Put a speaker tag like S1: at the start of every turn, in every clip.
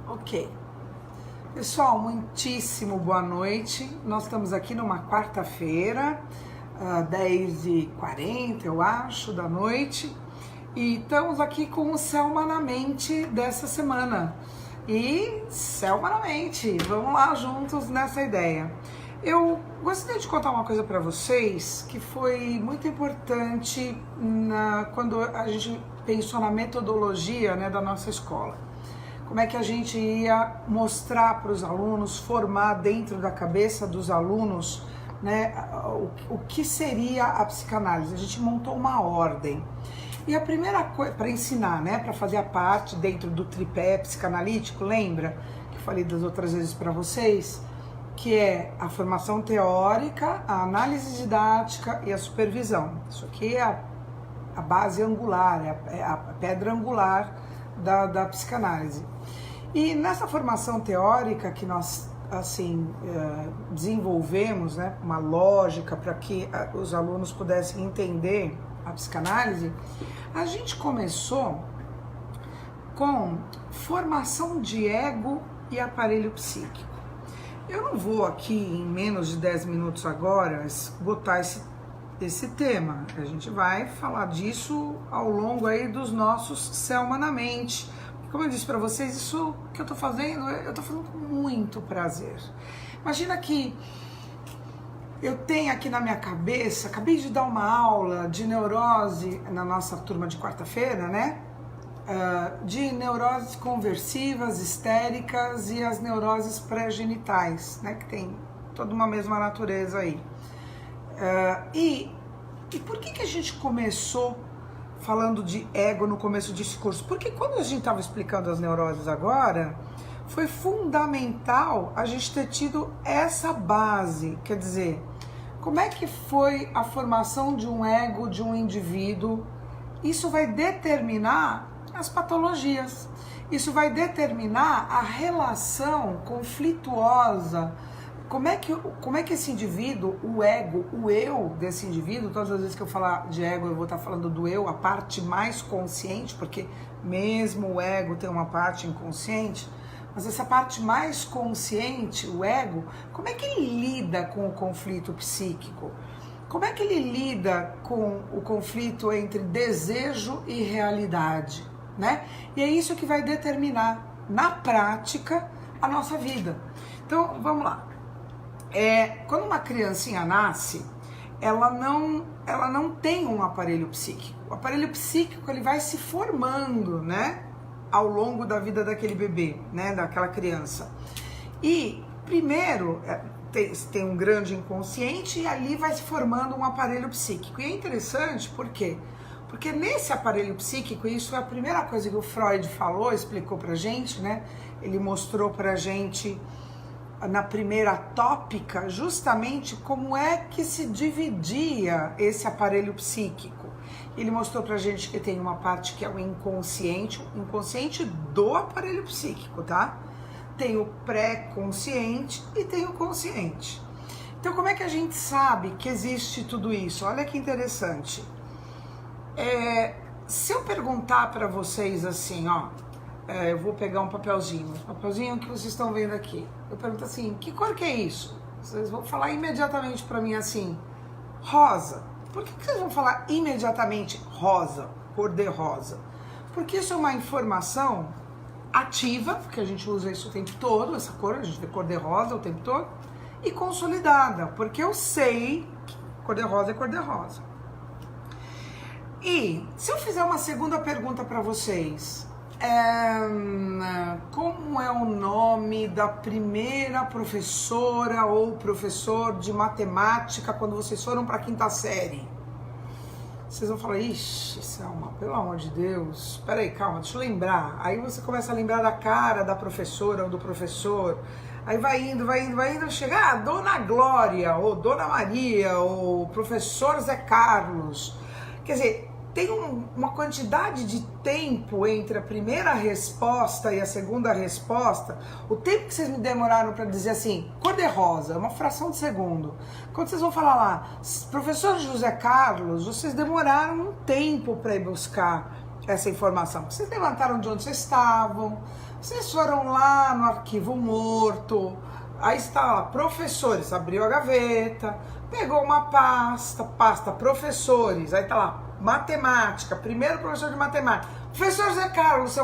S1: Ok. Pessoal, muitíssimo boa noite. Nós estamos aqui numa quarta-feira, 10h40, eu acho, da noite. E estamos aqui com o Selma na Mente dessa semana. E Selma na Mente, vamos lá juntos nessa ideia. Eu gostaria de contar uma coisa para vocês que foi muito importante quando a gente pensou na metodologia, da nossa escola. Como é que a gente ia mostrar para os alunos, formar dentro da cabeça dos alunos, o que seria a psicanálise. A gente montou uma ordem. E a primeira coisa, para ensinar, para fazer a parte dentro do tripé psicanalítico, lembra que eu falei das outras vezes para vocês? Que é a formação teórica, a análise didática e a supervisão. Isso aqui é a base angular, é a pedra angular da psicanálise. E nessa formação teórica que nós desenvolvemos, uma lógica para que os alunos pudessem entender a psicanálise, a gente começou com formação de ego e aparelho psíquico. Eu não vou aqui em menos de 10 minutos agora esgotar esse tema. A gente vai falar disso ao longo aí dos nossos Selma na Mente. Como eu disse para vocês, isso que eu tô fazendo com muito prazer. Imagina que eu tenho aqui na minha cabeça, acabei de dar uma aula de neurose na nossa turma de quarta-feira, de neuroses conversivas, histéricas e as neuroses pré-genitais, que tem toda uma mesma natureza aí. E por que a gente começou falando de ego no começo desse curso? Porque quando a gente estava explicando as neuroses agora, foi fundamental a gente ter tido essa base, quer dizer, como é que foi a formação de um ego de um indivíduo. Isso vai determinar as patologias, isso vai determinar a relação conflituosa. Como é que esse indivíduo, o ego, o eu desse indivíduo, todas as vezes que eu falar de ego eu vou estar falando do eu, a parte mais consciente, porque mesmo o ego tem uma parte inconsciente, mas essa parte mais consciente, o ego, como é que ele lida com o conflito psíquico? Como é que ele lida com o conflito entre desejo e realidade, E é isso que vai determinar, na prática, a nossa vida. Então, vamos lá. Quando uma criancinha nasce, ela não tem um aparelho psíquico. O aparelho psíquico ele vai se formando, ao longo da vida daquele bebê, daquela criança. E primeiro tem um grande inconsciente e ali vai se formando um aparelho psíquico. E é interessante por quê? Porque nesse aparelho psíquico, e isso é a primeira coisa que o Freud falou, explicou pra gente, Ele mostrou pra gente na primeira tópica, justamente como é que se dividia esse aparelho psíquico. Ele mostrou pra gente que tem uma parte que é o inconsciente do aparelho psíquico, tá? Tem o pré-consciente e tem o consciente. Então, como é que a gente sabe que existe tudo isso? Olha que interessante. Se eu perguntar pra vocês assim, eu vou pegar um papelzinho que vocês estão vendo aqui. Eu pergunto assim, que cor que é isso? Vocês vão falar imediatamente para mim assim, rosa. Por que vocês vão falar imediatamente rosa, cor de rosa? Porque isso é uma informação ativa, porque a gente usa isso o tempo todo, essa cor, a gente vê cor de rosa o tempo todo, e consolidada, porque eu sei que cor de rosa é cor de rosa. E se eu fizer uma segunda pergunta para vocês, como é o nome da primeira professora ou professor de matemática quando vocês foram para a quinta série? Vocês vão falar, ixi, Selma, pelo amor de Deus, peraí, calma, deixa eu lembrar. Aí você começa a lembrar da cara da professora ou do professor, aí vai indo, chega Dona Glória, ou Dona Maria, ou professor Zé Carlos. Quer dizer, tem uma quantidade de tempo entre a primeira resposta e a segunda resposta. O tempo que vocês me demoraram para dizer assim, cor de rosa, é uma fração de segundo. Quando vocês vão falar lá, professor José Carlos, vocês demoraram um tempo para ir buscar essa informação? Vocês levantaram de onde vocês estavam, vocês foram lá no arquivo morto, aí está lá, professores, abriu a gaveta, pegou uma pasta professores, aí tá lá, matemática, primeiro professor de matemática, professor Zé Carlos,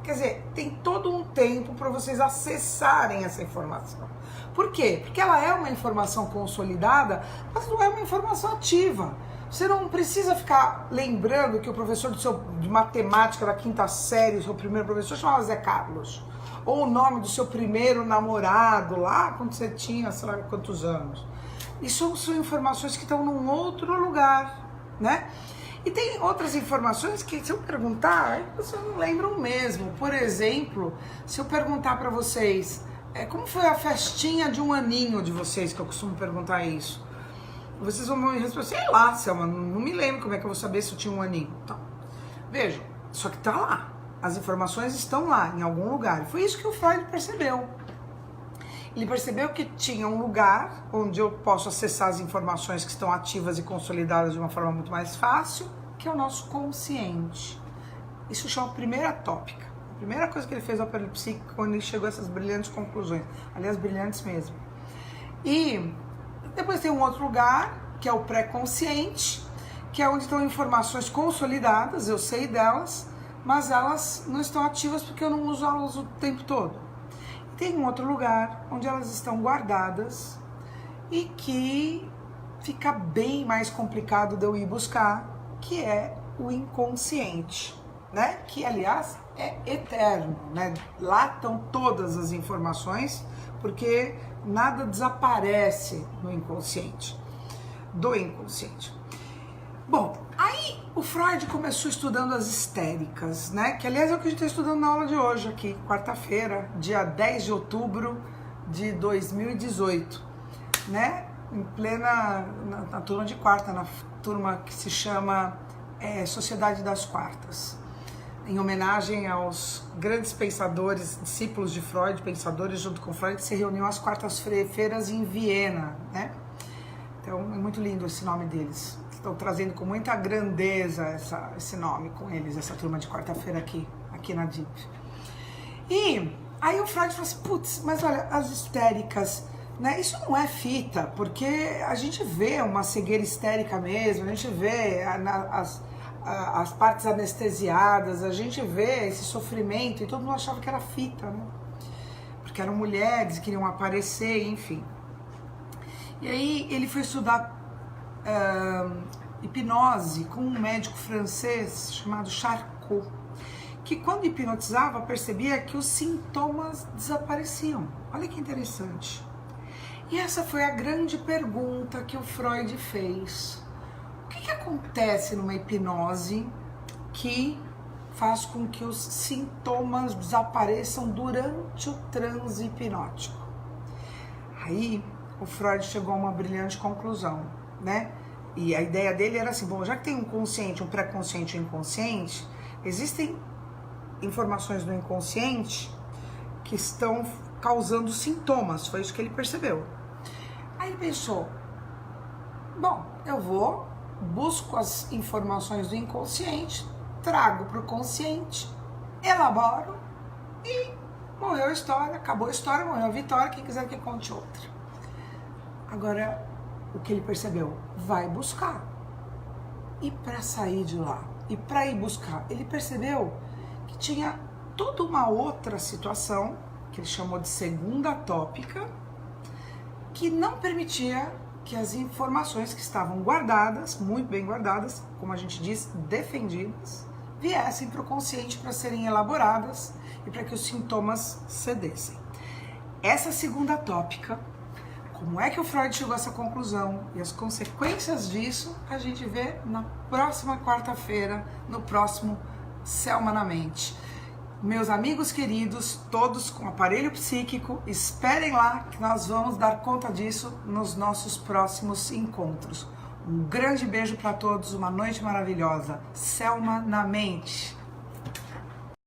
S1: quer dizer, tem todo um tempo para vocês acessarem essa informação. Por quê? Porque ela é uma informação consolidada, mas não é uma informação ativa. Você não precisa ficar lembrando que o professor de matemática da quinta série, o seu primeiro professor, chamava Zé Carlos. Ou o nome do seu primeiro namorado, lá quando você tinha, sei lá quantos anos. Isso são informações que estão num outro lugar, né? E tem outras informações que, se eu perguntar, vocês não lembram mesmo. Por exemplo, se eu perguntar para vocês, como foi a festinha de um aninho de vocês, que eu costumo perguntar isso? Vocês vão me responder, sei lá, Selma, não me lembro como é que eu vou saber se eu tinha um aninho. Então, vejam, só que tá lá. As informações estão lá, em algum lugar. E foi isso que o Freud percebeu. Ele percebeu que tinha um lugar onde eu posso acessar as informações que estão ativas e consolidadas de uma forma muito mais fácil, que é o nosso consciente. Isso chama a primeira tópica. A primeira coisa que ele fez ao aparelho psíquico quando ele chegou a essas brilhantes conclusões. Aliás, brilhantes mesmo. E depois tem um outro lugar, que é o pré-consciente, que é onde estão informações consolidadas, eu sei delas, mas elas não estão ativas porque eu não uso elas o tempo todo. Tem um outro lugar onde elas estão guardadas e que fica bem mais complicado de eu ir buscar, que é o inconsciente, né? Que, aliás, é eterno, né? Lá estão todas as informações, porque nada desaparece no inconsciente, do inconsciente. Bom, aí o Freud começou estudando as histéricas, né? Que, aliás, é o que a gente está estudando na aula de hoje aqui, quarta-feira, dia 10 de outubro de 2018, né? Em plena, na turma de quarta, na turma que se chama Sociedade das Quartas, em homenagem aos grandes pensadores, discípulos de Freud, pensadores junto com Freud, que se reuniam às quartas-feiras em Viena, né? Então, é muito lindo esse nome deles. Estão trazendo com muita grandeza esse nome com eles, essa turma de quarta-feira aqui na DIP. E aí o Freud falou assim, putz, mas olha, as histéricas, né, isso não é fita, porque a gente vê uma cegueira histérica mesmo, a gente vê as partes anestesiadas, a gente vê esse sofrimento, e todo mundo achava que era fita, né? Porque eram mulheres, queriam aparecer, enfim. E aí ele foi estudar hipnose com um médico francês chamado Charcot, que quando hipnotizava percebia que os sintomas desapareciam. Olha que interessante. E essa foi a grande pergunta que o Freud fez. O que acontece numa hipnose que faz com que os sintomas desapareçam durante o transe hipnótico? Aí o Freud chegou a uma brilhante conclusão, né? E a ideia dele era assim, bom, já que tem um consciente, um pré-consciente e um inconsciente, existem informações no inconsciente que estão causando sintomas, foi isso que ele percebeu. Aí ele pensou, bom, eu busco as informações do inconsciente, trago para o consciente, elaboro e morreu a história, acabou a história, morreu a Vitória, quem quiser que conte outra. Agora, o que ele percebeu? Vai buscar. E para sair de lá, e para ir buscar, ele percebeu que tinha toda uma outra situação, que ele chamou de segunda tópica, que não permitia que as informações que estavam guardadas, muito bem guardadas, como a gente diz, defendidas, viessem para o consciente para serem elaboradas e para que os sintomas cedessem. Essa segunda tópica, como é que o Freud chegou a essa conclusão e as consequências disso, a gente vê na próxima quarta-feira, no próximo Selma na Mente. Meus amigos queridos, todos com aparelho psíquico, esperem lá que nós vamos dar conta disso nos nossos próximos encontros. Um grande beijo para todos, uma noite maravilhosa. Selma na Mente.